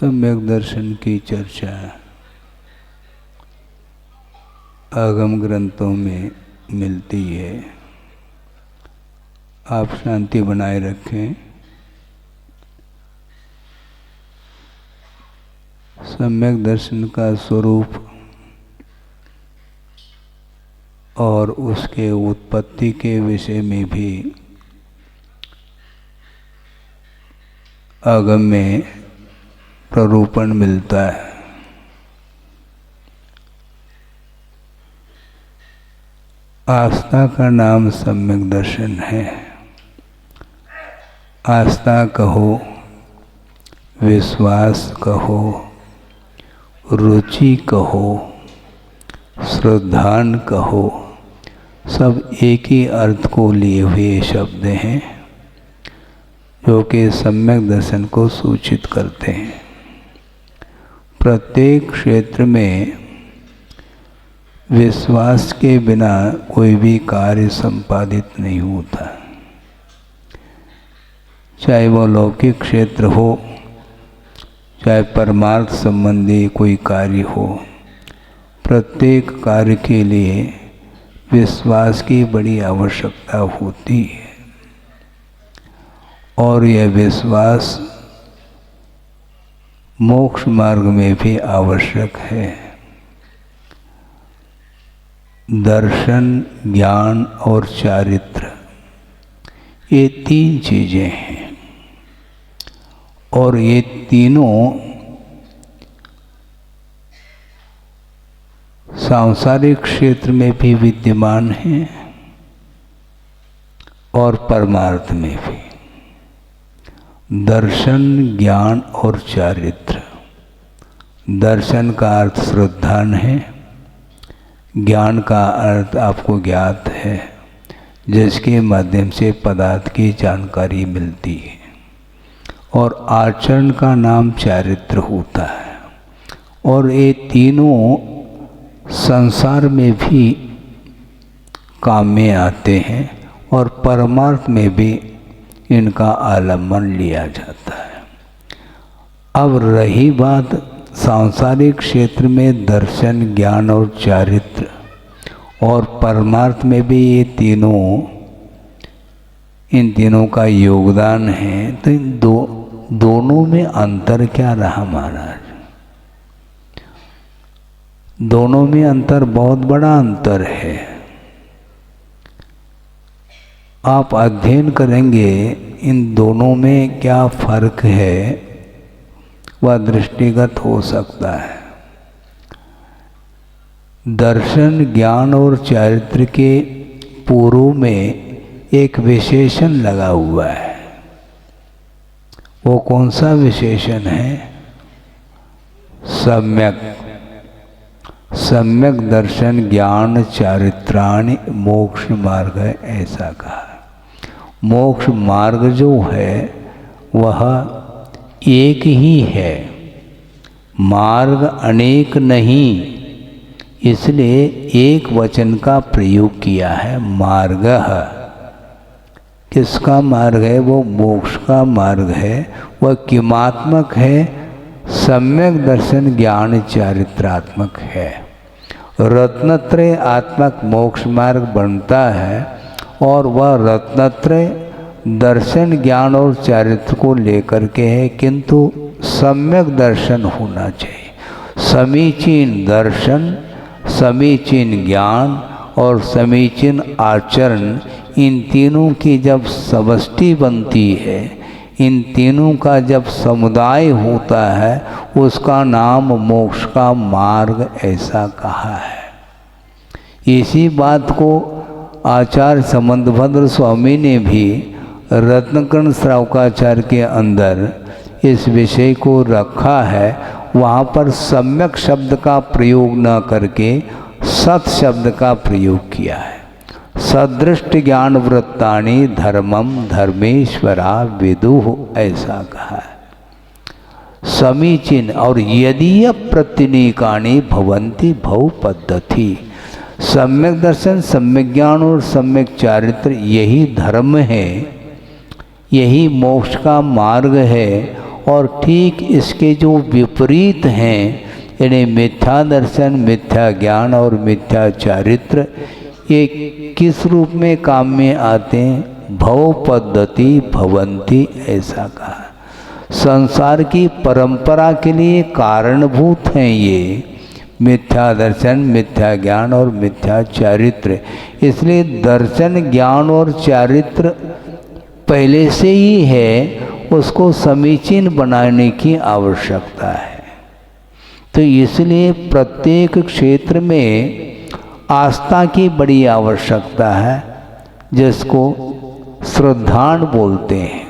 सम्यक दर्शन की चर्चा आगम ग्रंथों में मिलती है। आप शांति बनाए रखें। सम्यक दर्शन का स्वरूप और उसके उत्पत्ति के विषय में भी आगम में प्ररूपण मिलता है। आस्था का नाम सम्यक दर्शन है। आस्था कहो, विश्वास कहो, रुचि कहो, श्रद्धान कहो, सब एक ही अर्थ को लिए हुए शब्द हैं जो कि सम्यक दर्शन को सूचित करते हैं। प्रत्येक क्षेत्र में विश्वास के बिना कोई भी कार्य संपादित नहीं होता, चाहे वो लौकिक क्षेत्र हो, चाहे परमार्थ संबंधी कोई कार्य हो। प्रत्येक कार्य के लिए विश्वास की बड़ी आवश्यकता होती है और यह विश्वास मोक्ष मार्ग में भी आवश्यक है। दर्शन, ज्ञान और चारित्र, ये तीन चीजें हैं और ये तीनों सांसारिक क्षेत्र में भी विद्यमान हैं और परमार्थ में भी। दर्शन, ज्ञान और चारित्र। दर्शन का अर्थ श्रद्धान है, ज्ञान का अर्थ आपको ज्ञात है, जिसके माध्यम से पदार्थ की जानकारी मिलती है, और आचरण का नाम चारित्र होता है। और ये तीनों संसार में भी काम में आते हैं और परमार्थ में भी इनका आलम्बन लिया जाता है। अब रही बात सांसारिक क्षेत्र में दर्शन, ज्ञान और चारित्र, और परमार्थ में भी ये तीनों, इन तीनों का योगदान है, तो इन दोनों में अंतर क्या रहा महाराज? दोनों में अंतर बहुत बड़ा अंतर है। आप अध्ययन करेंगे इन दोनों में क्या फर्क है, वह दृष्टिगत हो सकता है। दर्शन, ज्ञान और चारित्र के पूर्व में एक विशेषण लगा हुआ है। वो कौन सा विशेषण है? सम्यक। सम्यक दर्शन, ज्ञान, चारित्राणि मोक्ष मार्ग है, ऐसा कहा। मोक्ष मार्ग जो है वह एक ही है, मार्ग अनेक नहीं, इसलिए एक वचन का प्रयोग किया है, मार्गः। किसका मार्ग है? वो मोक्ष का मार्ग है। वह किमात्मक है? सम्यक दर्शन, ज्ञान, चारित्रात्मक है। रत्नत्रय आत्मक मोक्ष मार्ग बनता है और वह रत्नत्रय दर्शन, ज्ञान और चारित्र को लेकर के है, किंतु सम्यक दर्शन होना चाहिए। समीचीन दर्शन, समीचीन ज्ञान और समीचीन आचरण, इन तीनों की जब समष्टि बनती है, इन तीनों का जब समुदाय होता है, उसका नाम मोक्ष का मार्ग ऐसा कहा है। इसी बात को आचार्य संबंधभद्र स्वामी ने भी रत्नकर्ण श्रावकाचार्य के अंदर इस विषय को रखा है। वहाँ पर सम्यक शब्द का प्रयोग न करके सत शब्द का प्रयोग किया है। सदृष्ट ज्ञान वृत्तानि धर्मम धर्मेश्वरा विदुः, ऐसा कहा है। समीचीन और यदीय प्रत्यनीकानि भवन्ति भव पद्धति। सम्यक दर्शन, सम्यक ज्ञान और सम्यक चारित्र, यही धर्म है, यही मोक्ष का मार्ग है। और ठीक इसके जो विपरीत हैं, यानी मिथ्या दर्शन, मिथ्या ज्ञान और मिथ्या चारित्र, ये किस रूप में काम में आते हैं? भव पद्धति भवंती, ऐसा कहा। संसार की परंपरा के लिए कारणभूत हैं ये मिथ्या दर्शन, मिथ्या ज्ञान और मिथ्या चारित्र। इसलिए दर्शन, ज्ञान और चारित्र पहले से ही है, उसको समीचीन बनाने की आवश्यकता है। तो इसलिए प्रत्येक क्षेत्र में आस्था की बड़ी आवश्यकता है, जिसको श्रद्धान बोलते हैं।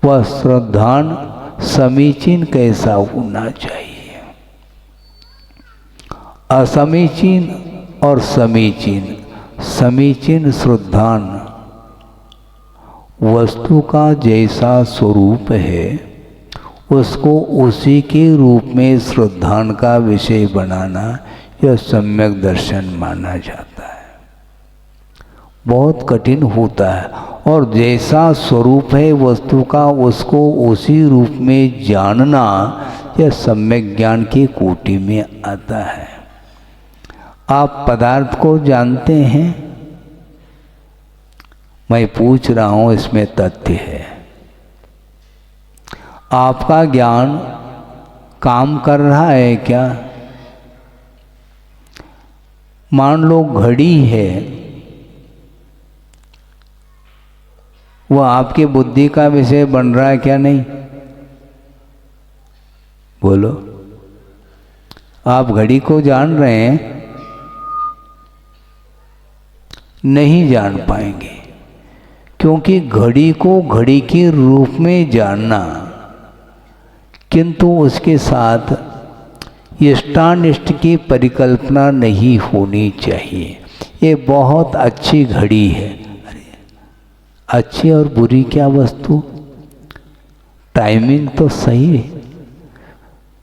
वह श्रद्धान समीचीन कैसा होना चाहिए? असमीचीन और समीचीन। समीचीन श्रद्धान वस्तु का जैसा स्वरूप है उसको उसी के रूप में श्रद्धान का विषय बनाना, यह सम्यक दर्शन माना जाता है। बहुत कठिन होता है, और जैसा स्वरूप है वस्तु का उसको उसी रूप में जानना, यह सम्यक ज्ञान की कोटि में आता है। आप पदार्थ को जानते हैं, मैं पूछ रहा हूं, इसमें तथ्य है। आपका ज्ञान काम कर रहा है क्या? मान लो घड़ी है, वह आपकी बुद्धि का विषय बन रहा है क्या? नहीं। बोलो, आप घड़ी को जान रहे हैं? नहीं जान पाएंगे, क्योंकि घड़ी को घड़ी के रूप में जानना, किंतु उसके साथ इष्टानिष्ट की परिकल्पना नहीं होनी चाहिए। ये बहुत अच्छी घड़ी है। अरे अच्छी और बुरी क्या वस्तु? टाइमिंग तो सही है,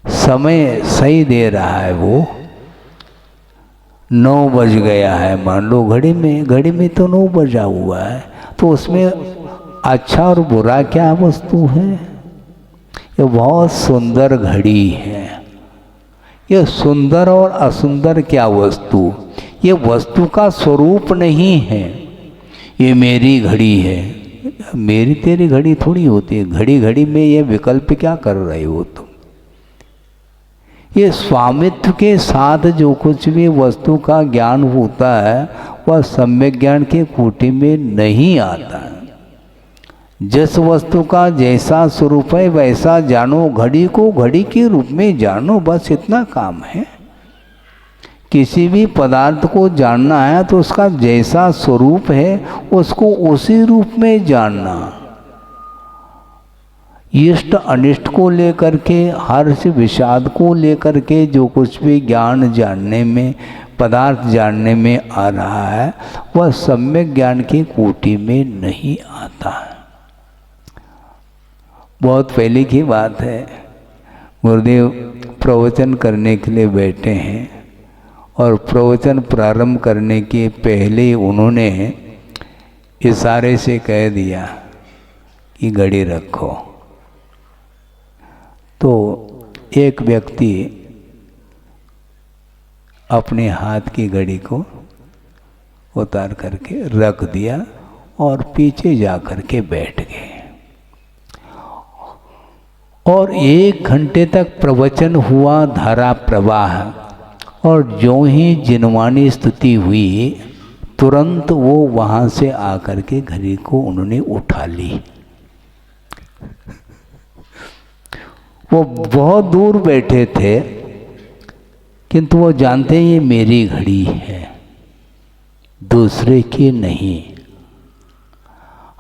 समय सही दे रहा है। वो 9 बज गया है, मान लो घड़ी में तो 9 बजा हुआ है, तो उसमें अच्छा और बुरा क्या वस्तु है? ये बहुत सुंदर घड़ी है। ये सुंदर और असुंदर क्या वस्तु? ये वस्तु का स्वरूप नहीं है। ये मेरी घड़ी है, मेरी तेरी घड़ी थोड़ी होती है। घड़ी घड़ी में ये विकल्प क्या कर रहे हो तुम? ये स्वामित्व के साथ जो कुछ भी वस्तु का ज्ञान होता है वह सम्यक ज्ञान के कोटि में नहीं आता है। जिस वस्तु का जैसा स्वरूप है वैसा जानो, घड़ी को घड़ी के रूप में जानो, बस इतना काम है। किसी भी पदार्थ को जानना है तो उसका जैसा स्वरूप है उसको उसी रूप में जानना। इष्ट अनिष्ट को लेकर के, हर्ष विषाद को लेकर के जो कुछ भी ज्ञान जानने में, पदार्थ जानने में आ रहा है वह सम्यक ज्ञान की कोटि में नहीं आता है। बहुत पहले की बात है, गुरुदेव प्रवचन करने के लिए बैठे हैं और प्रवचन प्रारंभ करने के पहले उन्होंने इशारे से कह दिया कि घड़ी रखो। तो एक व्यक्ति अपने हाथ की घड़ी को उतार करके रख दिया और पीछे जा करके बैठ गए। और 1 घंटे तक प्रवचन हुआ, धारा प्रवाह, और जो ही जिनवानी स्तुति हुई तुरंत वो वहाँ से आकर के घड़ी को उन्होंने उठा ली। वो बहुत दूर बैठे थे, किंतु वो जानते ये मेरी घड़ी है, दूसरे की नहीं।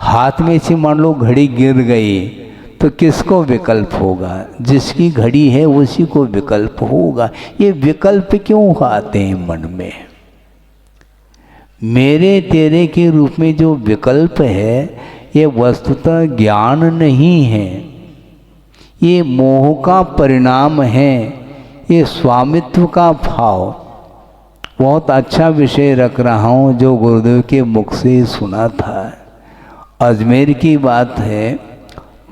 हाथ में से मान लो घड़ी गिर गई तो किसको विकल्प होगा? जिसकी घड़ी है उसी को विकल्प होगा। ये विकल्प क्यों आते हैं मन में? मेरे तेरे के रूप में जो विकल्प है ये वस्तुतः ज्ञान नहीं है, ये मोह का परिणाम है, ये स्वामित्व का भाव। बहुत अच्छा विषय रख रहा हूँ जो गुरुदेव के मुख से सुना था। अजमेर की बात है,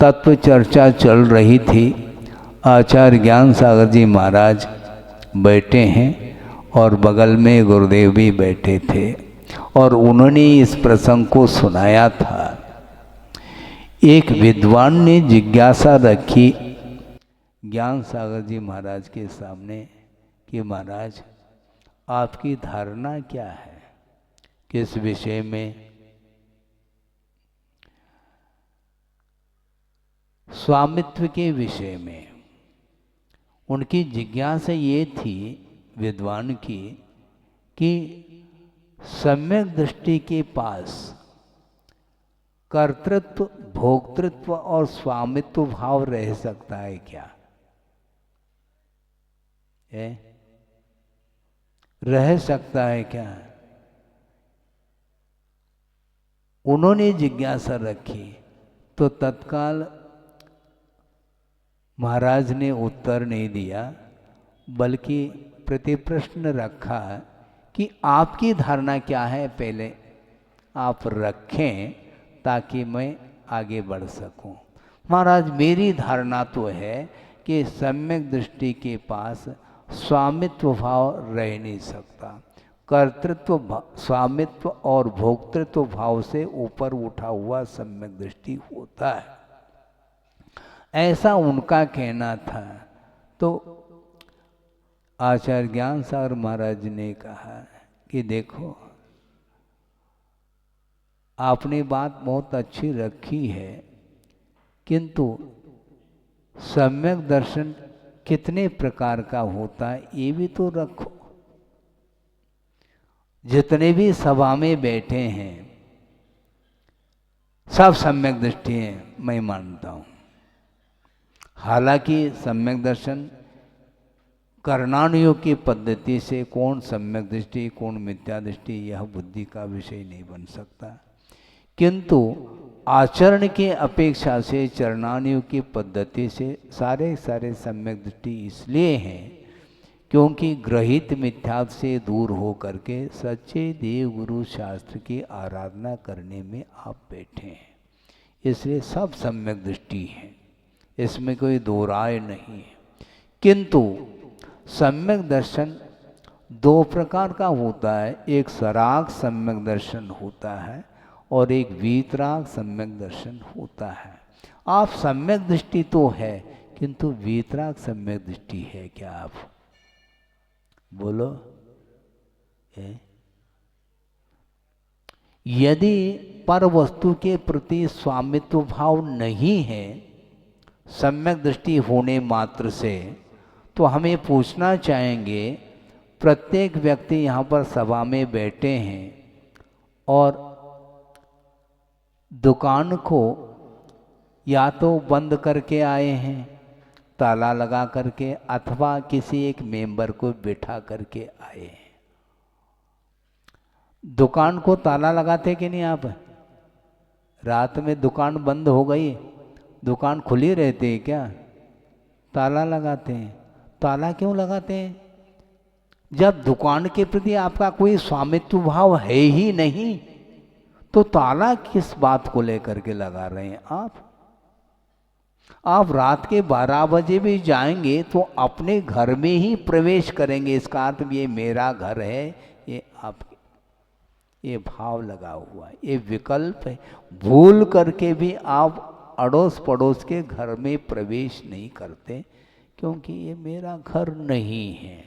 तत्व चर्चा चल रही थी। आचार्य ज्ञान सागर जी महाराज बैठे हैं और बगल में गुरुदेव भी बैठे थे और उन्होंने इस प्रसंग को सुनाया था। एक विद्वान ने जिज्ञासा रखी ज्ञान सागर जी महाराज के सामने कि महाराज आपकी धारणा क्या है किस विषय में? स्वामित्व के विषय में। उनकी जिज्ञासा ये थी विद्वान की कि सम्यक दृष्टि के पास कर्तृत्व, भोक्तृत्व और स्वामित्व भाव रह सकता है क्या? रह सकता है क्या? उन्होंने जिज्ञासा रखी तो तत्काल महाराज ने उत्तर नहीं दिया, बल्कि प्रतिप्रश्न रखा कि आपकी धारणा क्या है, पहले आप रखें ताकि मैं आगे बढ़ सकूं। महाराज मेरी धारणा तो है कि सम्यक दृष्टि के पास स्वामित्व भाव रह नहीं सकता। कर्तृत्व, स्वामित्व और भोक्तृत्व भाव से ऊपर उठा हुआ सम्यक दृष्टि होता है, ऐसा उनका कहना था। तो आचार्य ज्ञान सागर महाराज ने कहा कि देखो आपने बात बहुत अच्छी रखी है, किंतु सम्यक दर्शन कितने प्रकार का होता है ये भी तो रखो। जितने भी सभा में बैठे हैं सब सम्यक दृष्टि है, मैं मानता हूं। हालांकि सम्यक दर्शन करणानुयोग की पद्धति से कौन सम्यक दृष्टि कौन मिथ्या दृष्टि यह बुद्धि का विषय नहीं बन सकता, किंतु आचरण के अपेक्षा से चरणानुयोग की पद्धति से सारे सम्यक दृष्टि इसलिए हैं क्योंकि ग्रहित मिथ्या से दूर हो करके सच्चे देव गुरु शास्त्र की आराधना करने में आप बैठे हैं, इसलिए सब सम्यक दृष्टि है, इसमें कोई दो राय नहीं है। किंतु सम्यक दर्शन दो प्रकार का होता है, एक सराग सम्यक दर्शन होता है और एक वीतराग सम्यक दर्शन होता है। आप सम्यक दृष्टि तो है, किंतु वीतराग सम्यक दृष्टि है क्या? आप बोलो। यदि पर वस्तु के प्रति स्वामित्व भाव नहीं है सम्यक दृष्टि होने मात्र से, तो हमें पूछना चाहेंगे, प्रत्येक व्यक्ति यहाँ पर सभा में बैठे हैं और दुकान को या तो बंद करके आए हैं ताला लगा करके, अथवा किसी एक मेंबर को बिठा करके आए हैं। दुकान को ताला लगाते कि नहीं आप? रात में दुकान बंद हो गई, दुकान खुली रहती है क्या? ताला लगाते हैं। ताला क्यों लगाते हैं? जब दुकान के प्रति आपका कोई स्वामित्व भाव है ही नहीं, तो ताला किस बात को लेकर के लगा रहे हैं आप? आप रात के 12 बजे भी जाएंगे तो अपने घर में ही प्रवेश करेंगे, इसका अर्थ ये मेरा घर है, ये आपके, ये भाव लगा हुआ है, ये विकल्प है। भूल करके भी आप अड़ोस पड़ोस के घर में प्रवेश नहीं करते, क्योंकि ये मेरा घर नहीं है।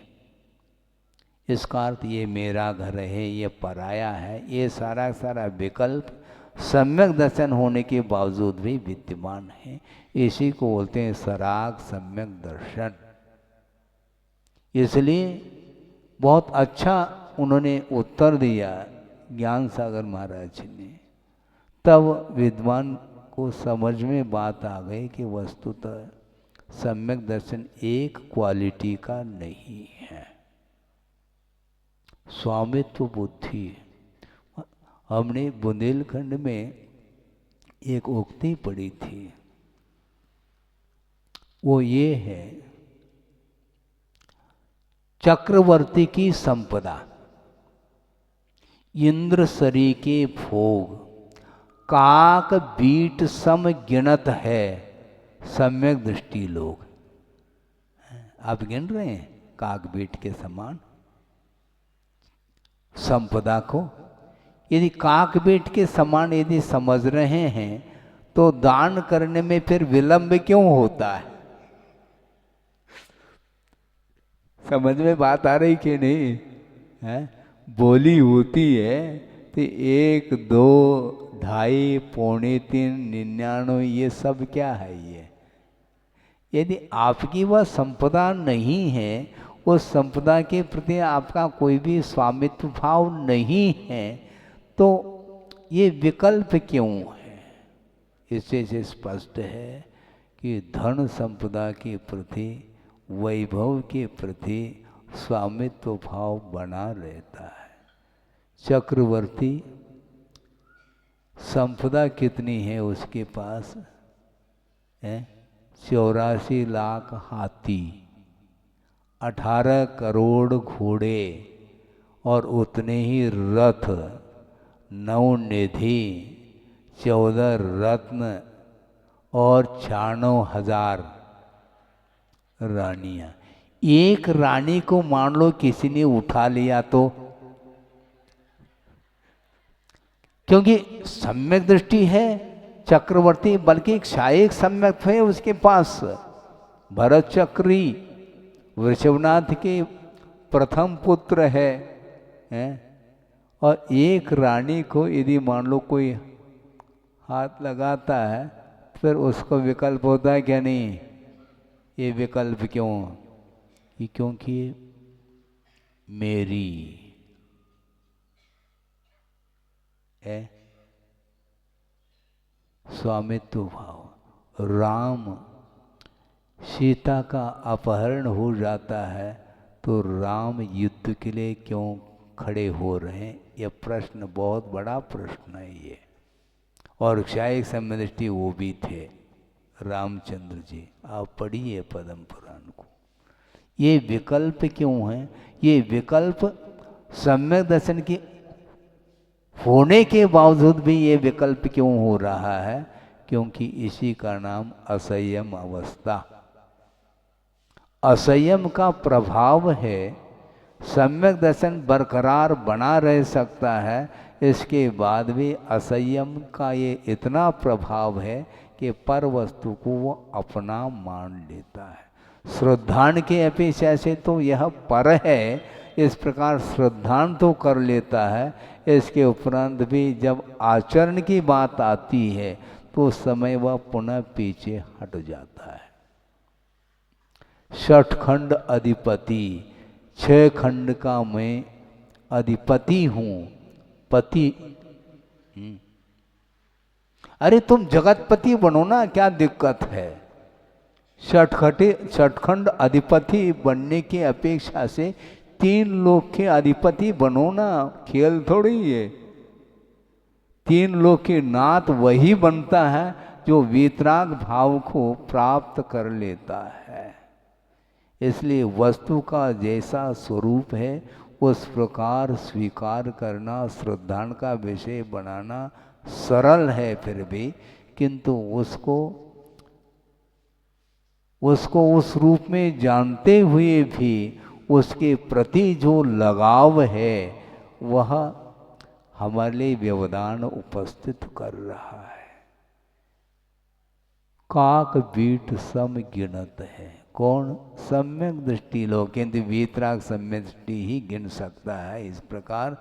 इसका अर्थ ये मेरा घर है, ये पराया है, ये सारा विकल्प सम्यक दर्शन होने के बावजूद भी विद्यमान है। इसी को बोलते हैं सराग सम्यक दर्शन। इसलिए बहुत अच्छा उन्होंने उत्तर दिया ज्ञान सागर महाराज ने। तब विद्वान को समझ में बात आ गई कि वस्तुतः सम्यक दर्शन एक क्वालिटी का नहीं है, स्वामित्व बुद्धि। हमने बुंदेलखंड में एक उक्ति पढ़ी थी, वो ये है, चक्रवर्ती की संपदा, इंद्र सरी के भोग, काक बीट सम गिनत है सम्यक दृष्टि लोग। आप गिन रहे हैं काक बीट के समान संपदा को? यदि काक बीट के समान यदि समझ रहे हैं तो दान करने में फिर विलंब क्यों होता है? समझ में बात आ रही कि नहीं है? बोली होती है तो 1, 2, ढाई, पौने 3, 99 ये सब क्या है? ये यदि आपकी वह संपदा नहीं है, उस संपदा के प्रति आपका कोई भी स्वामित्व भाव नहीं है, तो ये विकल्प क्यों है? इससे से स्पष्ट है कि धन संपदा के प्रति, वैभव के प्रति स्वामित्व भाव बना रहता है। चक्रवर्ती संपदा कितनी है उसके पास है? 84 लाख हाथी, 18 करोड़ घोड़े और उतने ही रथ, 9 निधि, 14 रत्न और 96,000 रानियां। एक रानी को मान लो किसी ने उठा लिया तो, क्योंकि सम्यक दृष्टि है चक्रवर्ती, बल्कि एक सम्यक है उसके पास। भरत चक्री वृषभनाथ के प्रथम पुत्र है? और एक रानी को यदि मान लो कोई हाथ लगाता है, फिर उसको विकल्प होता है क्या? नहीं। ये विकल्प क्यों? ये क्योंकि मेरी है स्वामित्व भाव। राम सीता का अपहरण हो जाता है तो राम युद्ध के लिए क्यों खड़े हो रहे हैं? यह प्रश्न बहुत बड़ा प्रश्न है ये। और क्षायिक सम्यदृष्टि वो भी थे रामचंद्र जी। आप पढ़िए पद्म पुराण को। ये विकल्प क्यों है? ये विकल्प सम्यक दर्शन की होने के बावजूद भी ये विकल्प क्यों हो रहा है? क्योंकि इसी का नाम असंयम अवस्था। असंयम का प्रभाव है। सम्यक दर्शन बरकरार बना रह सकता है, इसके बाद भी असंयम का ये इतना प्रभाव है कि पर वस्तु को वो अपना मान लेता है। श्रद्धान के अपेक्षा से तो यह पर है, इस प्रकार श्रद्धान तो कर लेता है। इसके उपरांत भी जब आचरण की बात आती है तो उस समय वह पुनः पीछे हट जाता है। 6 खंड अधिपति, 6 खंड का मैं अधिपति हूँ, पति। अरे तुम जगतपति बनो ना, क्या दिक्कत है? 6 खंड अधिपति बनने की अपेक्षा से 3 लोक के अधिपति बनो ना। खेल थोड़ी ये। 3 लोक के नाथ वही बनता है जो वीतराग भाव को प्राप्त कर लेता है। इसलिए वस्तु का जैसा स्वरूप है उस प्रकार स्वीकार करना, श्रद्धान का विषय बनाना सरल है फिर भी, किंतु उसको उस रूप में जानते हुए भी उसके प्रति जो लगाव है वह हमारे लिए व्यवधान उपस्थित कर रहा है। काक बीट सम गिनत है। कौन? सम्यक दृष्टि लोग, किंतु वीतराग सम्यक दृष्टि ही गिन सकता है। इस प्रकार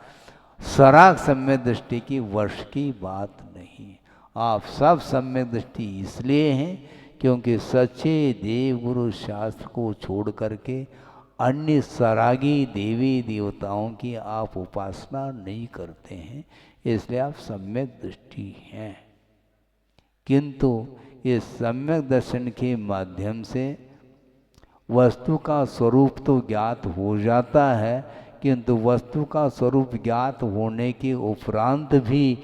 सराग सम्यक दृष्टि की वर्ष की बात नहीं। आप सब सम्यक दृष्टि इसलिए हैं क्योंकि सच्चे देव गुरु शास्त्र को छोड़ करके अन्य सरागी देवी देवताओं की आप उपासना नहीं करते हैं, इसलिए आप सम्यक दृष्टि हैं। किंतु इस सम्यक दर्शन के माध्यम से वस्तु का स्वरूप तो ज्ञात हो जाता है, किंतु वस्तु का स्वरूप ज्ञात होने के उपरांत भी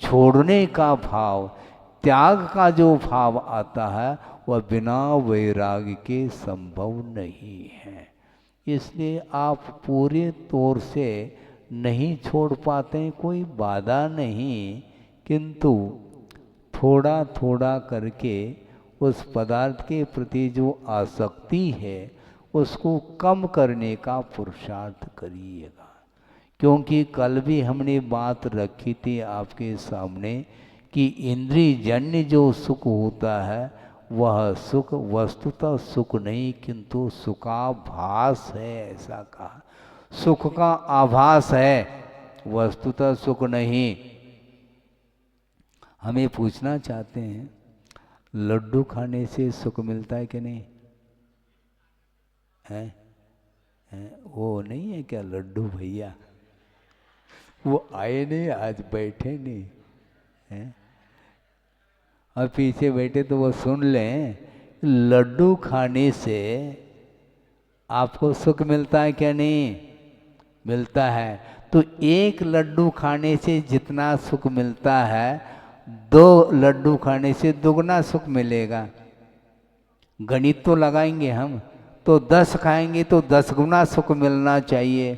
छोड़ने का भाव, त्याग का जो भाव आता है वह बिना वैराग्य के संभव नहीं है। इसलिए आप पूरे तौर से नहीं छोड़ पाते, कोई बाधा नहीं, किंतु थोड़ा थोड़ा करके उस पदार्थ के प्रति जो आसक्ति है उसको कम करने का पुरुषार्थ करिएगा। क्योंकि कल भी हमने बात रखी थी आपके सामने कि इंद्रिय जन्य जो सुख होता है वह सुख वस्तुतः सुख नहीं किंतु सुखाभास है, ऐसा कहा। सुख का आभास है, वस्तुतः सुख नहीं। हमें पूछना चाहते हैं, लड्डू खाने से सुख मिलता है कि नहीं? है? वो नहीं है क्या लड्डू भैया? वो आए नहीं, आज बैठे नहीं हैं, और पीछे बैठे तो वो सुन लें। लड्डू खाने से आपको सुख मिलता है क्या? नहीं मिलता है। तो एक लड्डू खाने से जितना सुख मिलता है 2 लड्डू खाने से दुगना सुख मिलेगा। गणित तो लगाएंगे हम, तो 10 खाएंगे तो 10 गुना सुख मिलना चाहिए।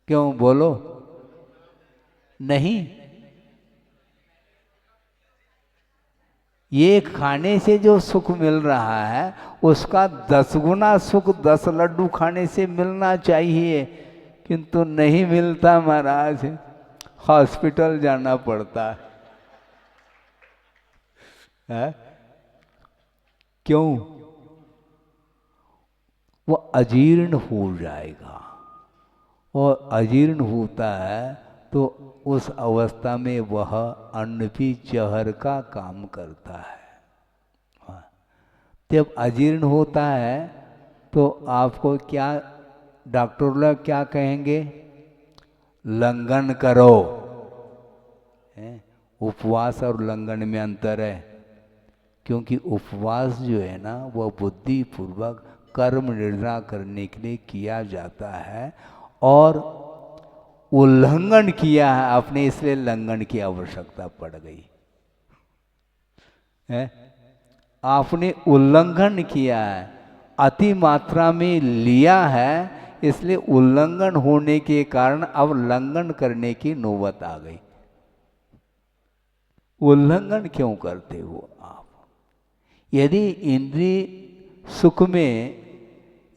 क्यों बोलो? नहीं, ये खाने से जो सुख मिल रहा है उसका 10 गुना सुख 10 लड्डू खाने से मिलना चाहिए, किंतु नहीं मिलता महाराज, हॉस्पिटल जाना पड़ता है। क्यों? वो अजीर्ण हो जाएगा, और अजीर्ण होता है तो उस अवस्था में वह अन्न भी जहर का काम करता है। जब अजीर्ण होता है तो आपको क्या डॉक्टर लोग क्या कहेंगे? लंघन करो। उपवास और लंघन में अंतर है, क्योंकि उपवास जो है ना वह बुद्धि पूर्वक कर्म निर्वाह करने के लिए किया जाता है, और उल्लंघन किया है आपने, इसलिए लंघन की आवश्यकता पड़ गई है। आपने उल्लंघन किया है, अति मात्रा में लिया है, इसलिए उल्लंघन होने के कारण अब लंघन करने की नौबत आ गई। उल्लंघन क्यों करते हो आप? यदि इंद्रिय सुख में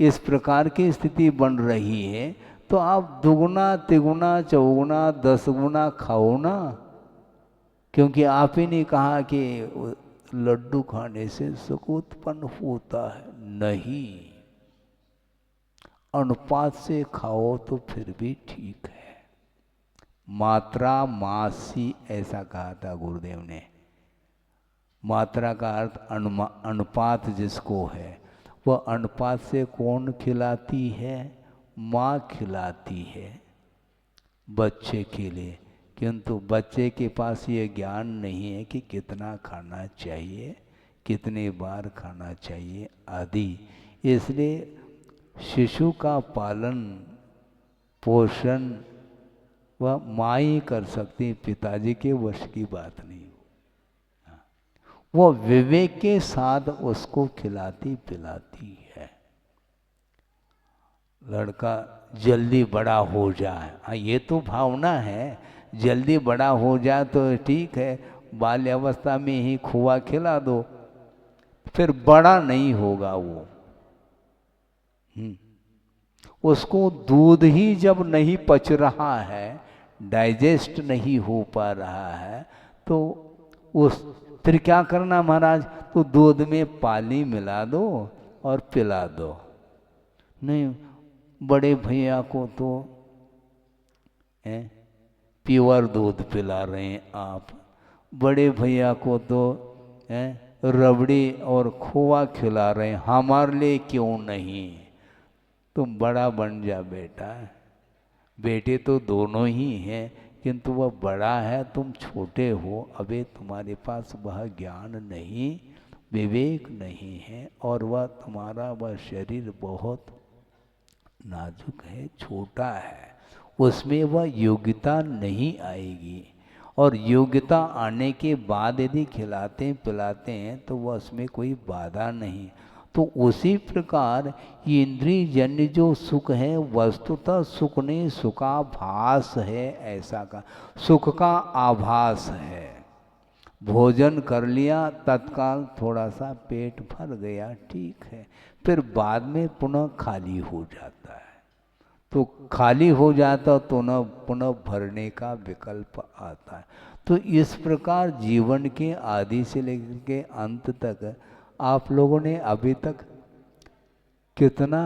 इस प्रकार की स्थिति बन रही है तो आप दुगुना तिगुना चौगुना 10 गुना खाओ ना। क्योंकि आप ही ने कहा कि लड्डू खाने से सुख उत्पन्न होता है, नहीं, अनुपात से खाओ तो फिर भी ठीक है। मात्रा मासी ऐसा कहा था गुरुदेव ने। मात्रा का अर्थ अनुपात जिसको है, वह अनुपात से कौन खिलाती है? माँ खिलाती है बच्चे के लिए, किंतु बच्चे के पास ये ज्ञान नहीं है कि कितना खाना चाहिए, कितने बार खाना चाहिए आदि। इसलिए शिशु का पालन पोषण वह माँ ही कर सकती, पिताजी के वश की बात नहीं। वो विवेक के साथ उसको खिलाती पिलाती है। लड़का जल्दी बड़ा हो जाए, हाँ ये तो भावना है, जल्दी बड़ा हो जाए तो ठीक है, बाल्यावस्था में ही खोआ खिला दो, फिर बड़ा नहीं होगा वो। उसको दूध ही जब नहीं पच रहा है, डाइजेस्ट नहीं हो पा रहा है, तो उस फिर क्या करना महाराज? तो दूध में पानी मिला दो और पिला दो। नहीं, बड़े भैया को तो प्योर दूध पिला रहे हैं आप, बड़े भैया को तो रबड़ी और खोआ खिला रहे हैं, हमारे लिए क्यों नहीं? तुम बड़ा बन जा बेटा। बेटे तो दोनों ही हैं, किंतु वह बड़ा है, तुम छोटे हो, अबे तुम्हारे पास वह ज्ञान नहीं, विवेक नहीं है, और वह तुम्हारा वह शरीर बहुत नाजुक है, छोटा है, उसमें वह योग्यता नहीं आएगी। और योग्यता आने के बाद यदि खिलाते पिलाते हैं तो वह उसमें कोई बाधा नहीं। तो उसी प्रकार इंद्रिय जन्य जो सुख है वस्तुतः सुख नहीं, सुखाभास है, ऐसा का सुख का आभास है। भोजन कर लिया, तत्काल थोड़ा सा पेट भर गया, ठीक है, फिर बाद में पुनः खाली हो जाता है। तो खाली हो जाता तो न पुनः भरने का विकल्प आता है। तो इस प्रकार जीवन के आदि से लेकर के अंत तक आप लोगों ने अभी तक कितना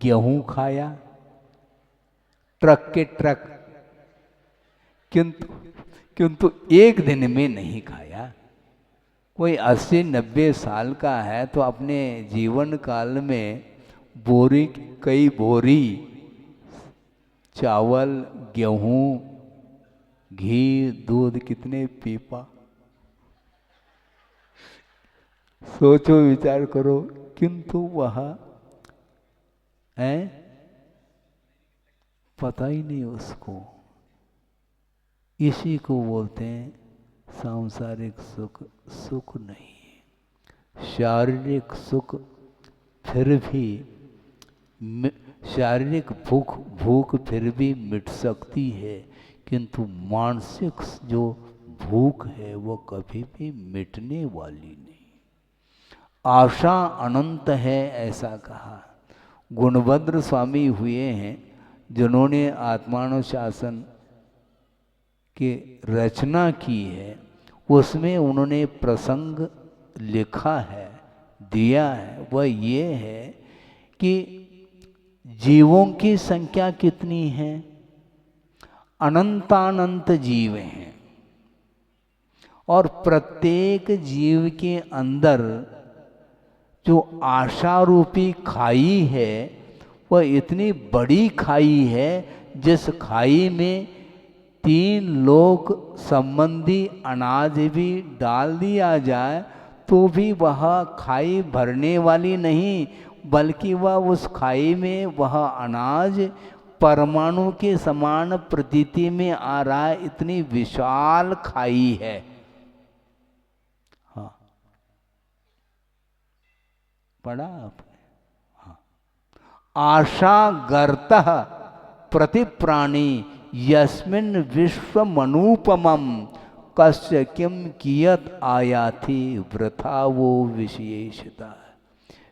गेहूं खाया, ट्रक के ट्रक, किंतु एक दिन में नहीं खाया। कोई 80-90 साल का है तो अपने जीवन काल में बोरी, कई बोरी चावल, गेहूं, घी, दूध कितने पीपा, सोचो विचार करो, किंतु वह है पता ही नहीं उसको। इसी को बोलते हैं सांसारिक सुख, सुख नहीं। शारीरिक सुख फिर भी, शारीरिक भूख फिर भी मिट सकती है, किंतु मानसिक जो भूख है वो कभी भी मिटने वाली नहीं। आशा अनंत है, ऐसा कहा। गुणभद्र स्वामी हुए हैं जिन्होंने आत्मानुशासन की रचना की है, उसमें उन्होंने प्रसंग लिखा है, दिया है। वह ये है कि जीवों की संख्या कितनी है? अनंतानंत जीव हैं, और प्रत्येक जीव के अंदर जो आशा रूपी खाई है वह इतनी बड़ी खाई है, जिस खाई में 3 लोक संबंधी अनाज भी डाल दिया जाए तो भी वह खाई भरने वाली नहीं, बल्कि वह उस खाई में वह अनाज परमाणु के समान प्रतीति में आ रहा है। इतनी विशाल खाई है। हाँ, पढ़ा आपने? हाँ। आशा गर्तः प्रति प्राणी यस्मिन् विश्वमनूपमं कस्य किम कियत आयाति वृथा वो विशेषता।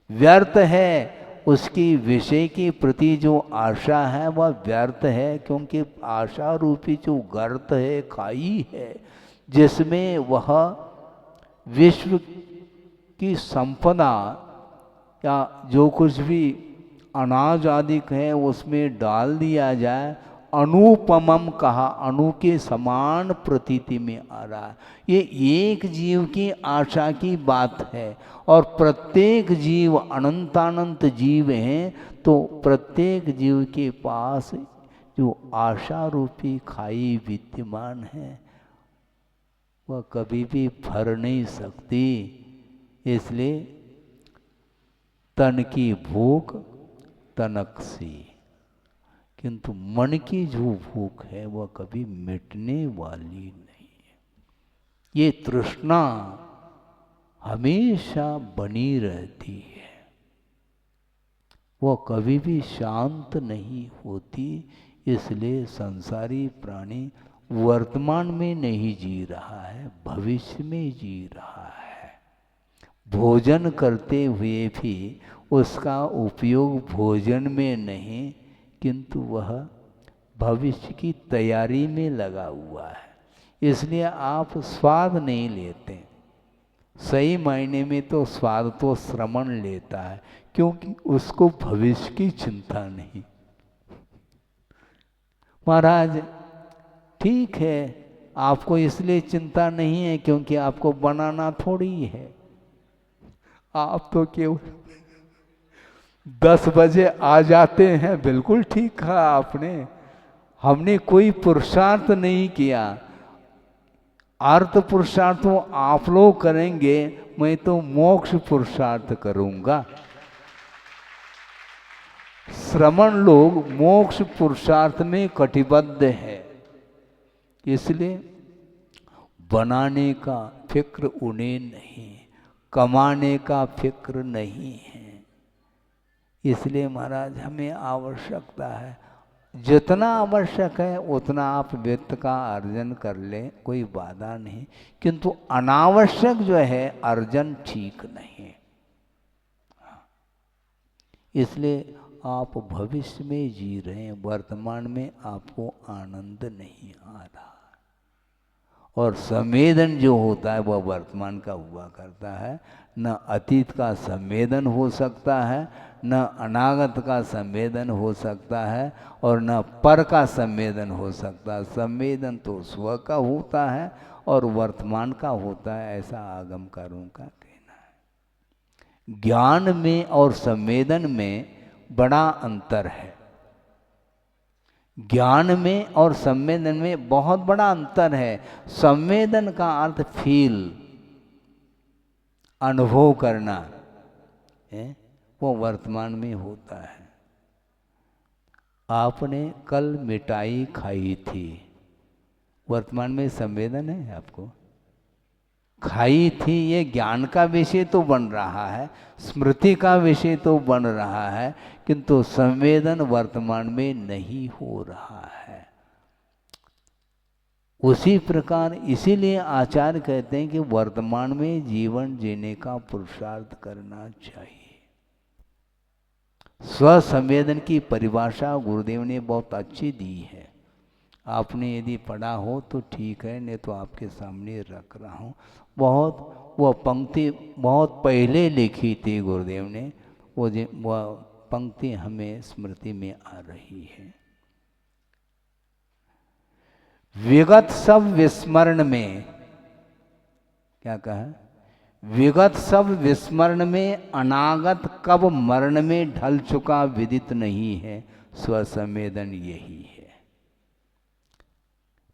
व्यर्थ है उसकी विषय के प्रति जो आशा है, वह व्यर्थ है, क्योंकि आशा रूपी जो गर्त है, खाई है, जिसमें वह विश्व की संपदा या जो कुछ भी अनाज आदि है उसमें डाल दिया जाए, अनुपमम कहा, अणु के समान प्रतीति में आ रहा है। ये एक जीव की आशा की बात है, और प्रत्येक जीव अनंतानंत जीव हैं, तो प्रत्येक जीव के पास जो आशा रूपी खाई विद्यमान है वह कभी भी भर नहीं सकती। इसलिए तन की भूख तनक सी, किंतु मन की जो भूख है वह कभी मिटने वाली नहीं है। ये तृष्णा हमेशा बनी रहती है, वह कभी भी शांत नहीं होती। इसलिए संसारी प्राणी वर्तमान में नहीं जी रहा है, भविष्य में जी रहा है। भोजन करते हुए भी उसका उपयोग भोजन में नहीं, किंतु वह भविष्य की तैयारी में लगा हुआ है। इसलिए आप स्वाद नहीं लेते। सही मायने में तो स्वाद तो श्रवण लेता है, क्योंकि उसको भविष्य की चिंता नहीं। महाराज ठीक है, आपको इसलिए चिंता नहीं है क्योंकि आपको बनाना थोड़ी है। आप तो केवल 10 बजे आ जाते हैं, बिल्कुल ठीक कहा आपने। हमने कोई पुरुषार्थ नहीं किया, अर्थ पुरुषार्थ तो आप लोग करेंगे, मैं तो मोक्ष पुरुषार्थ करूंगा। श्रमण लोग मोक्ष पुरुषार्थ में कटिबद्ध है, इसलिए बनाने का फिक्र उन्हें नहीं, कमाने का फिक्र नहीं है। इसलिए महाराज हमें आवश्यकता है, जितना आवश्यक है उतना आप वित्त का अर्जन कर लें, कोई बाधा नहीं, किंतु अनावश्यक जो है अर्जन ठीक नहीं। इसलिए आप भविष्य में जी रहे हैं, वर्तमान में आपको आनंद नहीं आ रहा। और संवेदन जो होता है वह वर्तमान का हुआ करता है, न अतीत का संवेदन हो सकता है, न अनागत का संवेदन हो सकता है, और न पर का संवेदन हो सकता है। संवेदन तो स्व का होता है और वर्तमान का होता है, ऐसा आगमकारों का कहना है। ज्ञान में और संवेदन में बड़ा अंतर है। ज्ञान में और संवेदन में बहुत बड़ा अंतर है। संवेदन का अर्थ फील, अनुभव करना है, वो वर्तमान में होता है। आपने कल मिठाई खाई थी, वर्तमान में संवेदन है आपको? खाई थी, ये ज्ञान का विषय तो बन रहा है, स्मृति का विषय तो बन रहा है, किंतु संवेदन वर्तमान में नहीं हो रहा है। उसी प्रकार इसीलिए आचार्य कहते हैं कि वर्तमान में जीवन जीने का पुरुषार्थ करना चाहिए। स्व संवेदन की परिभाषा गुरुदेव ने बहुत अच्छी दी है। आपने यदि पढ़ा हो तो ठीक है, नहीं तो आपके सामने रख रहा हूँ। बहुत वह पंक्ति बहुत पहले लिखी थी गुरुदेव ने, वह पंक्ति हमें स्मृति में आ रही है। विगत सब विस्मरण में, क्या कहा? विगत सब विस्मरण में अनागत कब मरण में ढल चुका विदित नहीं है, स्वसंवेदन यही है।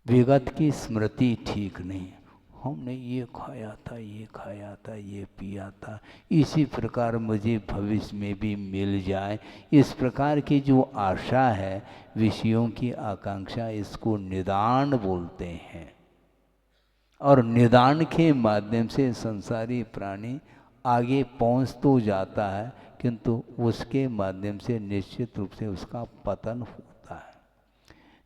विगत की स्मृति ठीक नहीं, हमने ये खाया था, ये खाया था, ये पिया था, इसी प्रकार मुझे भविष्य में भी मिल जाए, इस प्रकार की जो आशा है, विषयों की आकांक्षा, इसको निदान बोलते हैं। और निदान के माध्यम से संसारी प्राणी आगे पहुंच तो जाता है, किंतु उसके माध्यम से निश्चित रूप से उसका पतन होता है।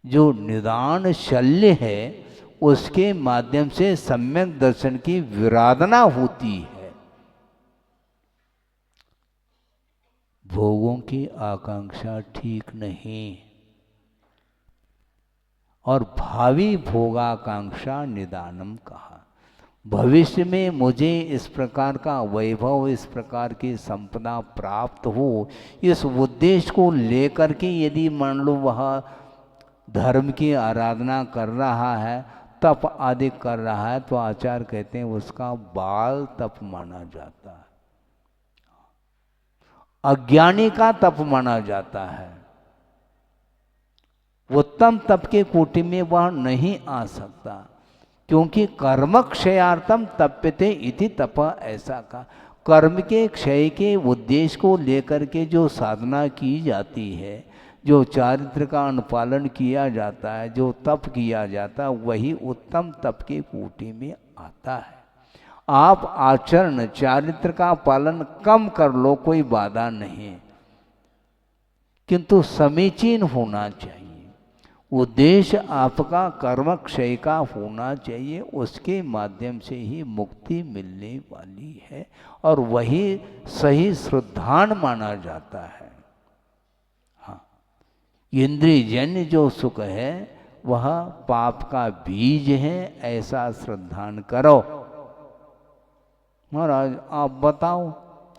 जो निदान शल्य है उसके माध्यम से सम्यक दर्शन की विराधना होती है। भोगों की आकांक्षा ठीक नहीं, और भावी भोगाकांक्षा निदानम कहा। भविष्य में मुझे इस प्रकार का वैभव, इस प्रकार की संपदा प्राप्त हो, इस उद्देश्य को लेकर के यदि मान लो वह धर्म की आराधना कर रहा है, तप आदि कर रहा है, तो आचार्य कहते हैं उसका बाल तप माना जाता है, अज्ञानी का तप माना जाता है। उत्तम तप के कोटि में वह नहीं आ सकता, क्योंकि कर्म क्षयार्थम तप्यते इति तप, ऐसा का कर्म के क्षय के उद्देश्य को लेकर के जो साधना की जाती है, जो चारित्र का अनुपालन किया जाता है, जो तप किया जाता है, वही उत्तम तप के कोटि में आता है। आप आचरण चारित्र का पालन कम कर लो, कोई बाधा नहीं, किंतु समीचीन होना चाहिए। उद्देश्य आपका कर्म क्षय का होना चाहिए, उसके माध्यम से ही मुक्ति मिलने वाली है, और वही सही श्रद्धान माना जाता है। इंद्रियजन्य जो सुख है वह पाप का बीज है, ऐसा श्रद्धान करो। महाराज आप बताओ,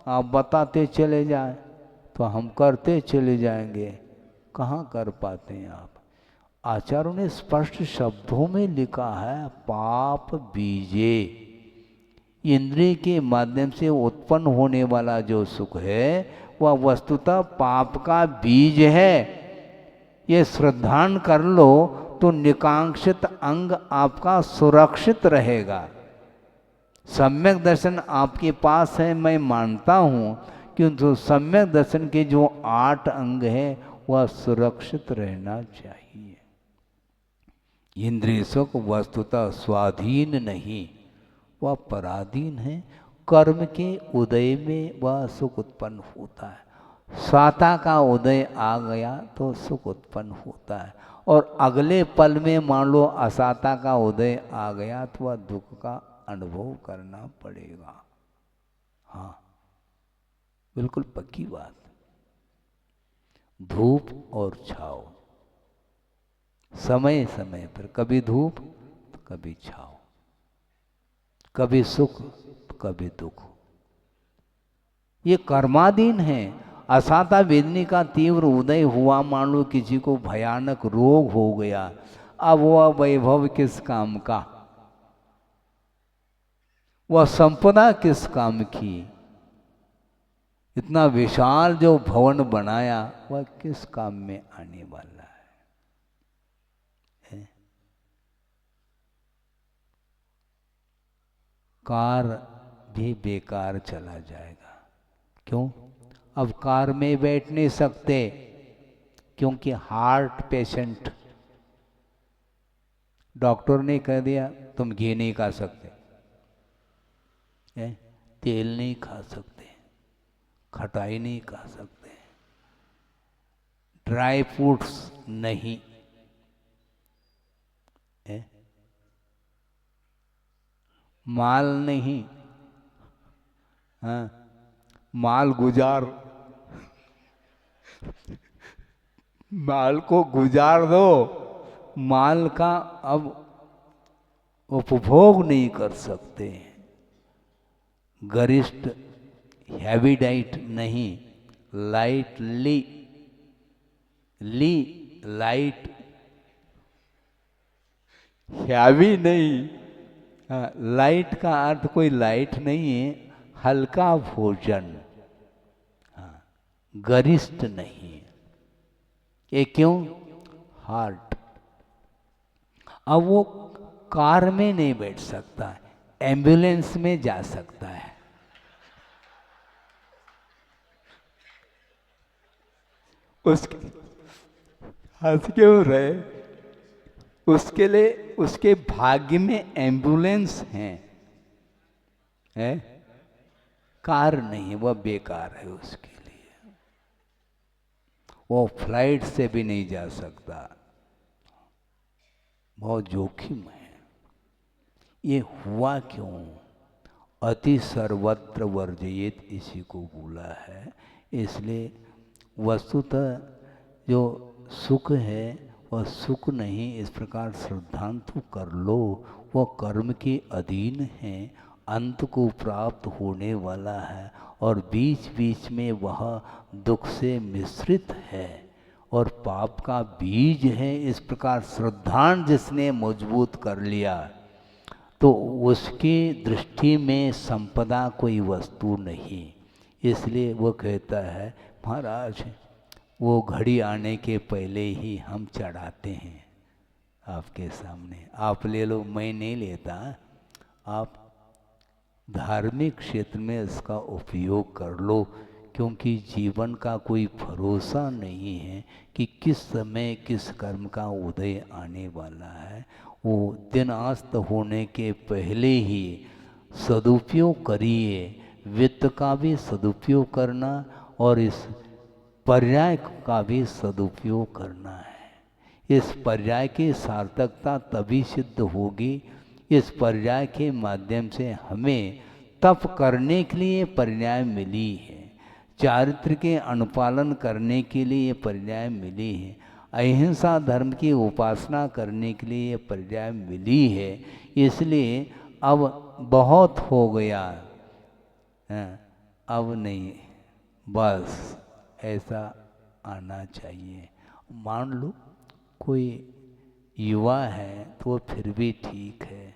आप बताते चले जाए तो हम करते चले जाएंगे, कहाँ कर पाते हैं आप? आचार्यों ने स्पष्ट शब्दों में लिखा है, पाप बीजे, इंद्रिय के माध्यम से उत्पन्न होने वाला जो सुख है वह वस्तुतः पाप का बीज है। ये श्रद्धान कर लो तो निकांक्षित अंग आपका सुरक्षित रहेगा। सम्यक दर्शन आपके पास है, मैं मानता हूँ, किंतु सम्यक दर्शन के जो 8 अंग हैं वह सुरक्षित रहना चाहिए। इंद्रिय सुख वस्तुतः स्वाधीन नहीं, वह पराधीन है। कर्म के उदय में वह सुख उत्पन्न होता है। स्वाता का उदय आ गया तो सुख उत्पन्न होता है, और अगले पल में मान लो असाता का उदय आ गया तो वह दुख का अनुभव करना पड़ेगा। हाँ, बिल्कुल पक्की बात। धूप और छाव, समय समय पर, कभी धूप तो कभी छाव, कभी सुख तो कभी दुख, ये कर्माधीन है। असाता वेदनी का तीव्र उदय हुआ, मान लो किसी को भयानक रोग हो गया, अब वह वैभव किस काम का, वह संपदा किस काम की, इतना विशाल जो भवन बनाया वह किस काम में आने वाला है? कार भी बेकार चला जाएगा। क्यों? अब कार में बैठ नहीं सकते, क्योंकि हार्ट पेशेंट, डॉक्टर ने कह दिया तुम घी नहीं खा सकते, तेल नहीं खा सकते, खटाई नहीं खा सकते, ड्राई फ्रूट्स नहीं, माल नहीं, हाँ, माल गुजार, माल को गुजार दो, माल का अब उपभोग नहीं कर सकते। गरिष्ठ हैवी डाइट नहीं, लाइटली, लाइट, हैवी नहीं। हाँ, लाइट का अर्थ कोई लाइट नहीं है, हल्का भोजन। हाँ, गरिष्ठ नहीं। ये क्यों? हार्ट। अब वो कार में नहीं बैठ सकता, एम्बुलेंस में जा सकता है। उसके हंस क्यों रहे? उसके लिए उसके भाग्य में एम्बुलेंस है, कार नहीं, वह बेकार है उसके लिए, वो फ्लाइट से भी नहीं जा सकता, बहुत जोखिम है। ये हुआ क्यों? अति सर्वत्र वर्जयेत इसी को बोला है। इसलिए वस्तुतः जो सुख है वह सुख नहीं, इस प्रकार श्रद्धांतु कर लो, वह कर्म के अधीन है, अंत को प्राप्त होने वाला है, और बीच बीच में वह दुख से मिश्रित है और पाप का बीज है। इस प्रकार श्रद्धांत जिसने मजबूत कर लिया तो उसकी दृष्टि में संपदा कोई वस्तु नहीं। इसलिए वो कहता है महाराज वो घड़ी आने के पहले ही हम चढ़ाते हैं आपके सामने, आप ले लो, मैं नहीं लेता, आप धार्मिक क्षेत्र में इसका उपयोग कर लो, क्योंकि जीवन का कोई भरोसा नहीं है कि किस समय किस कर्म का उदय आने वाला है। वो दिन अस्त होने के पहले ही सदुपयोग करिए, वित्त का भी सदुपयोग करना और इस पर्याय का भी सदुपयोग करना है। इस पर्याय की सार्थकता तभी सिद्ध होगी, इस पर्याय के माध्यम से हमें तप करने के लिए पर्याय मिली है, चारित्र के अनुपालन करने के लिए ये पर्याय मिली है, अहिंसा धर्म की उपासना करने के लिए ये पर्याय मिली है। इसलिए अब बहुत हो गया, अब नहीं, बस ऐसा आना चाहिए। मान लो कोई युवा है तो फिर भी ठीक है,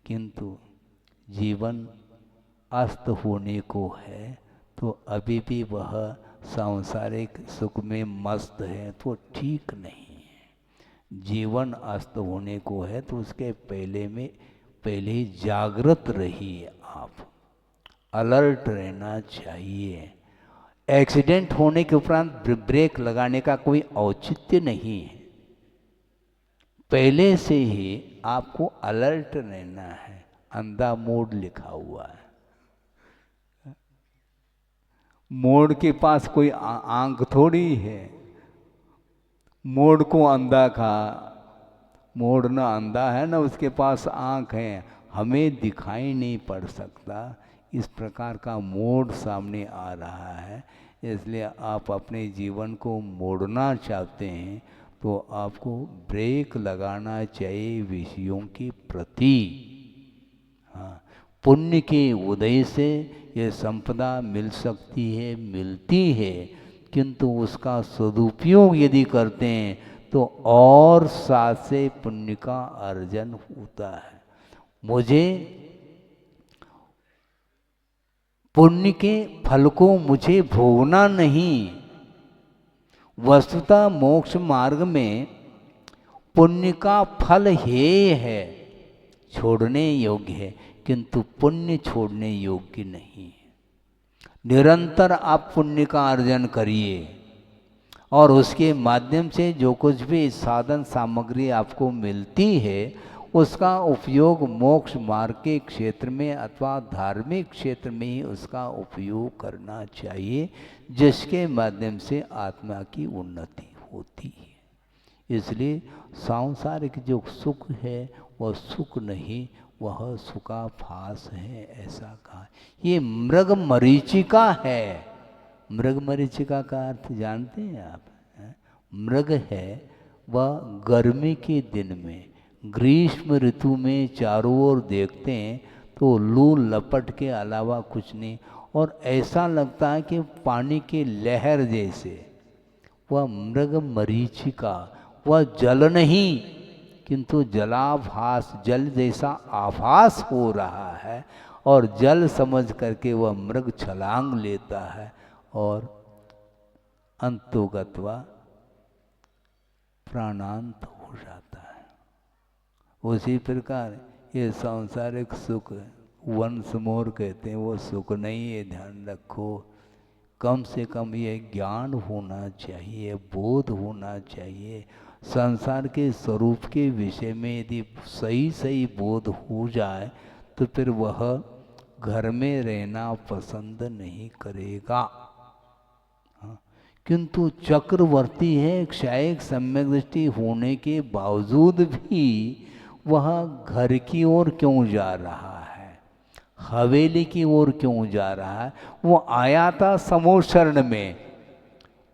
किंतु जीवन अस्त होने को है तो अभी भी वह सांसारिक सुख में मस्त है तो ठीक नहीं है। जीवन अस्त होने को है तो उसके पहले ही जागृत रहिए, आप अलर्ट रहना चाहिए। एक्सीडेंट होने के उपरांत ब्रेक लगाने का कोई औचित्य नहीं है, पहले से ही आपको अलर्ट रहना है। अंधा मोड लिखा हुआ है, मोर के पास कोई आंख थोड़ी है। मोर को अंधा खा, मोर ना अंधा है ना उसके पास आंख है, हमें दिखाई नहीं पड़ सकता। इस प्रकार का मोड़ सामने आ रहा है। इसलिए आप अपने जीवन को मोड़ना चाहते हैं तो आपको ब्रेक लगाना चाहिए विषयों के प्रति। हाँ, पुण्य के उदय से ये संपदा मिल सकती है, मिलती है, किंतु उसका सदुपयोग यदि करते हैं तो और साथ से पुण्य का अर्जन होता है। मुझे पुण्य के फल को मुझे भोगना नहीं। वस्तुतः मोक्ष मार्ग में पुण्य का फल है, छोड़ने योग्य है, किंतु पुण्य छोड़ने योग्य नहीं है। निरंतर आप पुण्य का अर्जन करिए और उसके माध्यम से जो कुछ भी साधन सामग्री आपको मिलती है उसका उपयोग मोक्ष मार्ग के क्षेत्र में अथवा धार्मिक क्षेत्र में ही उसका उपयोग करना चाहिए, जिसके माध्यम से आत्मा की उन्नति होती है। इसलिए सांसारिक जो सुख है वह सुख नहीं, वह सुखाभास है, ऐसा कहा। ये मृग मरीचिका है। मृग मरीचिका का अर्थ जानते हैं आप? मृग है वह गर्मी के दिन में, ग्रीष्म ऋतु में चारों ओर देखते हैं तो लू लपट के अलावा कुछ नहीं, और ऐसा लगता है कि पानी की लहर जैसे। वह मृग मरीचिका, वह जल नहीं किंतु जलाभास, जल जैसा आभास हो रहा है, और जल समझ करके वह मृग छलांग लेता है और अंतोगत्वा प्राणांत हो जाता है। उसी प्रकार ये सांसारिक सुख वंश मोर कहते हैं, वो सुख नहीं है, ध्यान रखो। कम से कम ये ज्ञान होना चाहिए, बोध होना चाहिए। संसार के स्वरूप के विषय में यदि सही सही बोध हो जाए तो फिर वह घर में रहना पसंद नहीं करेगा। हाँ, किंतु चक्रवर्ती है, क्षायक सम्यक दृष्टि होने के बावजूद भी वह घर की ओर क्यों जा रहा है, हवेली की ओर क्यों जा रहा है? वो आया था समोशरण में,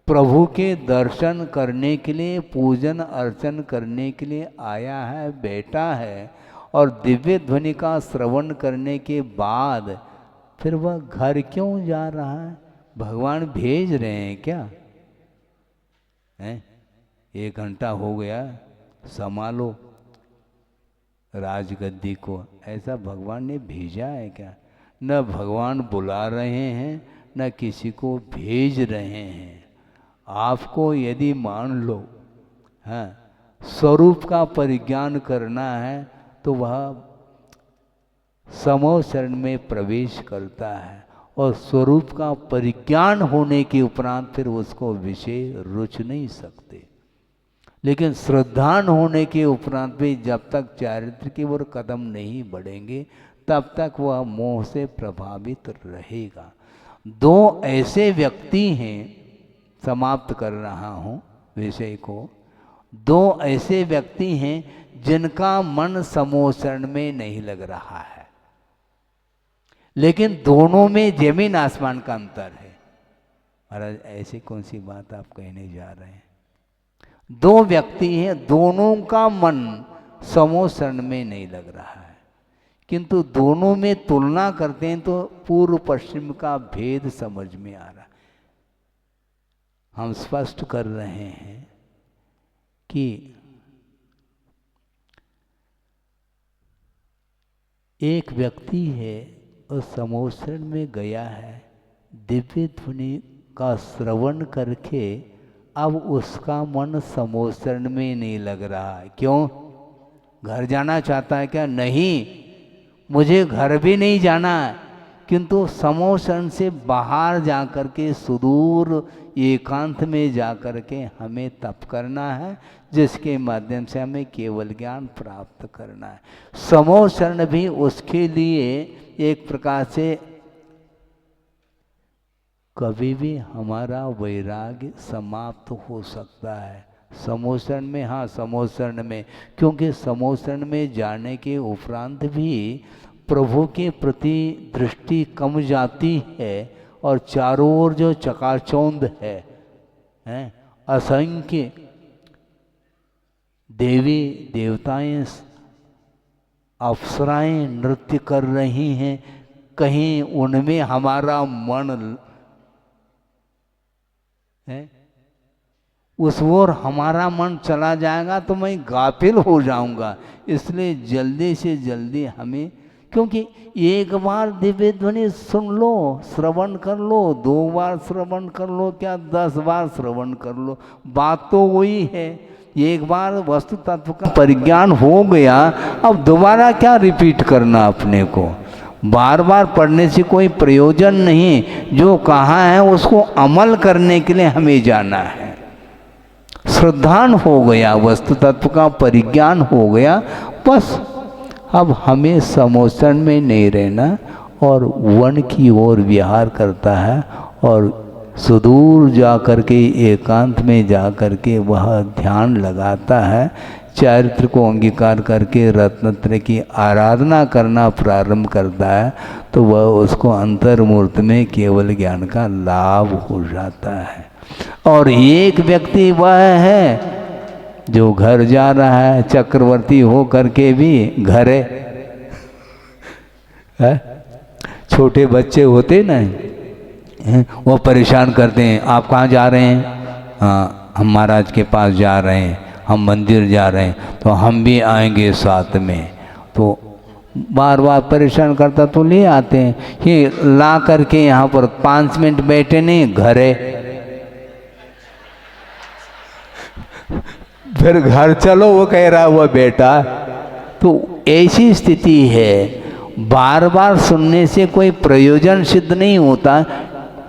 प्रभु के दर्शन करने के लिए, पूजन अर्चन करने के लिए आया है, बैठा है, और दिव्य ध्वनि का श्रवण करने के बाद फिर वह घर क्यों जा रहा है? भगवान भेज रहे हैं क्या? हैं? 1 घंटा हो गया, संभालो राजगद्दी को, ऐसा भगवान ने भेजा है क्या? न भगवान बुला रहे हैं, न किसी को भेज रहे हैं। आपको यदि मान लो हाँ स्वरूप का परिज्ञान करना है तो वह समो शरण में प्रवेश करता है, और स्वरूप का परिज्ञान होने के उपरांत फिर उसको विषय रुच नहीं सकते। लेकिन श्रद्धान होने के उपरांत भी जब तक चारित्र की ओर कदम नहीं बढ़ेंगे तब तक वह मोह से प्रभावित रहेगा। 2 ऐसे व्यक्ति हैं, समाप्त कर रहा हूँ विषय को। 2 ऐसे व्यक्ति हैं जिनका मन समोशरण में नहीं लग रहा है, लेकिन दोनों में जमीन आसमान का अंतर है। महाराज ऐसी कौन सी बात आप कहने जा रहे हैं? 2 व्यक्ति हैं, दोनों का मन समोशरण में नहीं लग रहा है, किंतु दोनों में तुलना करते हैं तो पूर्व पश्चिम का भेद समझ में आ रहा है। हम स्पष्ट कर रहे हैं कि एक व्यक्ति है और समोशरण में गया है, दिव्य ध्वनि का श्रवण करके अब उसका मन समोशरण में नहीं लग रहा है। क्यों? घर जाना चाहता है क्या? नहीं, मुझे घर भी नहीं जाना है, किंतु समोशरण से बाहर जा कर के सुदूर एकांत में जा कर के हमें तप करना है, जिसके माध्यम से हमें केवल ज्ञान प्राप्त करना है। समोशरण भी उसके लिए एक प्रकार से कभी भी हमारा वैराग्य समाप्त हो सकता है। समोसरण में, हाँ समोसरण में, क्योंकि समोसरण में जाने के उपरांत भी प्रभु के प्रति दृष्टि कम जाती है और चारों ओर जो चकाचौंध है असंख्य देवी देवताएं अप्सराएं नृत्य कर रही हैं, कहीं उनमें हमारा मन है उस ओर हमारा मन चला जाएगा तो मैं गाफिल हो जाऊंगा। इसलिए जल्दी से जल्दी हमें, क्योंकि एक बार दिव्य ध्वनि सुन लो, श्रवण कर लो, 2 बार श्रवण कर लो, क्या 10 बार श्रवण कर लो, बात तो वही है। एक बार वस्तु तत्व का परिज्ञान हो गया, अब दोबारा क्या रिपीट करना अपने को। बार बार पढ़ने से कोई प्रयोजन नहीं, जो कहा है उसको अमल करने के लिए हमें जाना है। श्रद्धान हो गया, वस्तु तत्व का परिज्ञान हो गया, बस अब हमें समोसण में नहीं रहना और वन की ओर विहार करता है और सुदूर जा कर के एकांत में जा कर के वह ध्यान लगाता है, चरित्र को अंगीकार करके रत्नत्रय की आराधना करना प्रारंभ करता है, तो वह उसको अंतर्मूर्त में केवल ज्ञान का लाभ हो जाता है। और एक व्यक्ति वह है जो घर जा रहा है, चक्रवर्ती हो करके भी घरे है? छोटे बच्चे होते ना, वो परेशान करते हैं, आप कहाँ जा रहे हैं? हाँ हम महाराज के पास जा रहे हैं, हम मंदिर जा रहे हैं, तो हम भी आएंगे साथ में। तो बार बार परेशान करता तो ले आते हैं, ये ला करके यहाँ पर 5 मिनट बैठे नहीं, घरे फिर घर चलो वो कह रहा हुआ बेटा। तो ऐसी स्थिति है, बार बार सुनने से कोई प्रयोजन सिद्ध नहीं होता,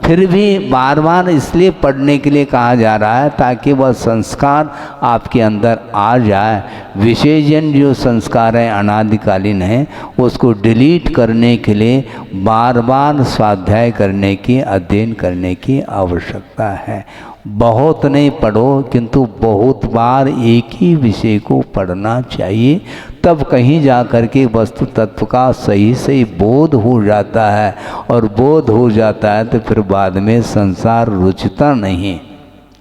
फिर भी बार बार इसलिए पढ़ने के लिए कहा जा रहा है ताकि वह संस्कार आपके अंदर आ जाए। विशेषजन जो संस्कार है अनादिकालीन है, उसको डिलीट करने के लिए बार बार स्वाध्याय करने की, अध्ययन करने की आवश्यकता है। बहुत नहीं पढ़ो, किंतु बहुत बार एक ही विषय को पढ़ना चाहिए, तब कहीं जा कर के वस्तु तत्व का सही सही बोध हो जाता है। और बोध हो जाता है तो फिर बाद में संसार रुचता नहीं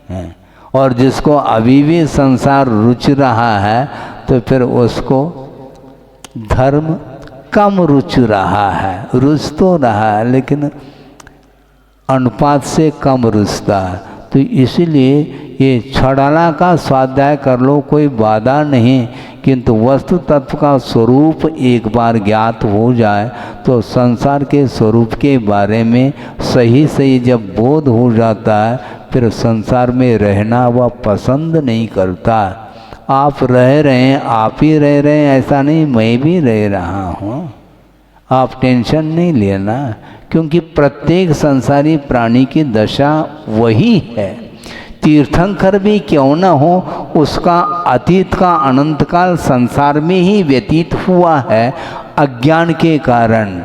है। और जिसको अभी भी संसार रुच रहा है तो फिर उसको धर्म कम रुच रहा है, रुच तो रहा है लेकिन अनुपात से कम रुचता है। तो इसीलिए ये छड़ाला का स्वाध्याय कर लो, कोई बाधा नहीं, किंतु वस्तु तत्व का स्वरूप एक बार ज्ञात हो जाए तो संसार के स्वरूप के बारे में सही सही जब बोध हो जाता है, फिर संसार में रहना वह पसंद नहीं करता। आप रह रहे हैं, आप ही रह रहे हैं ऐसा नहीं, मैं भी रह रहा हूँ, आप टेंशन नहीं लेना, क्योंकि प्रत्येक संसारी प्राणी की दशा वही है। तीर्थंकर भी क्यों न हो, उसका अतीत का अनंत काल संसार में ही व्यतीत हुआ है अज्ञान के कारण,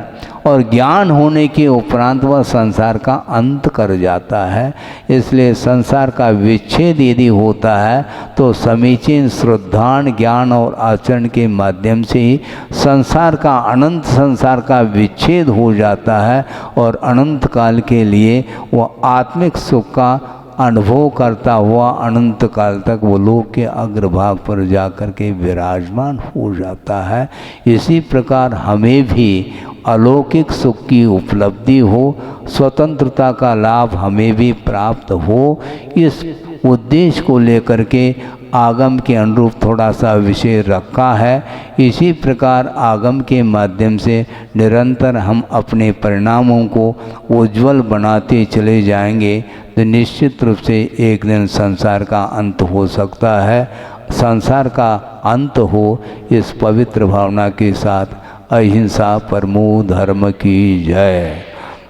और ज्ञान होने के उपरांत वह संसार का अंत कर जाता है। इसलिए संसार का विच्छेद यदि होता है तो समीचीन श्रद्धान ज्ञान और आचरण के माध्यम से ही संसार का, अनंत संसार का विच्छेद हो जाता है और अनंत काल के लिए वह आत्मिक सुख का अनुभव करता हुआ अनंत काल तक वो लोक के अग्रभाग पर जाकर के विराजमान हो जाता है। इसी प्रकार हमें भी अलौकिक सुख की उपलब्धि हो, स्वतंत्रता का लाभ हमें भी प्राप्त हो, इस उद्देश्य को लेकर के आगम के अनुरूप थोड़ा सा विषय रखा है। इसी प्रकार आगम के माध्यम से निरंतर हम अपने परिणामों को उज्जवल बनाते चले जाएंगे तो निश्चित रूप से एक दिन संसार का अंत हो सकता है। संसार का अंत हो, इस पवित्र भावना के साथ अहिंसा परमो धर्म की जय।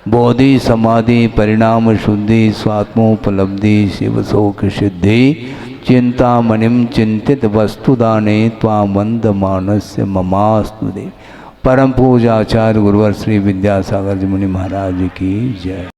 बोधि समाधि परिणाम शुद्धि स्वात्मोपलब्धि शिव शोक सिद्धि चिंतामणिम चिंतित वस्तुदाने त्वामंद मानस्य ममास्तु दे। परम पूजाचार्य गुरुवर श्री विद्यासागर जी मुनि महाराज की जय।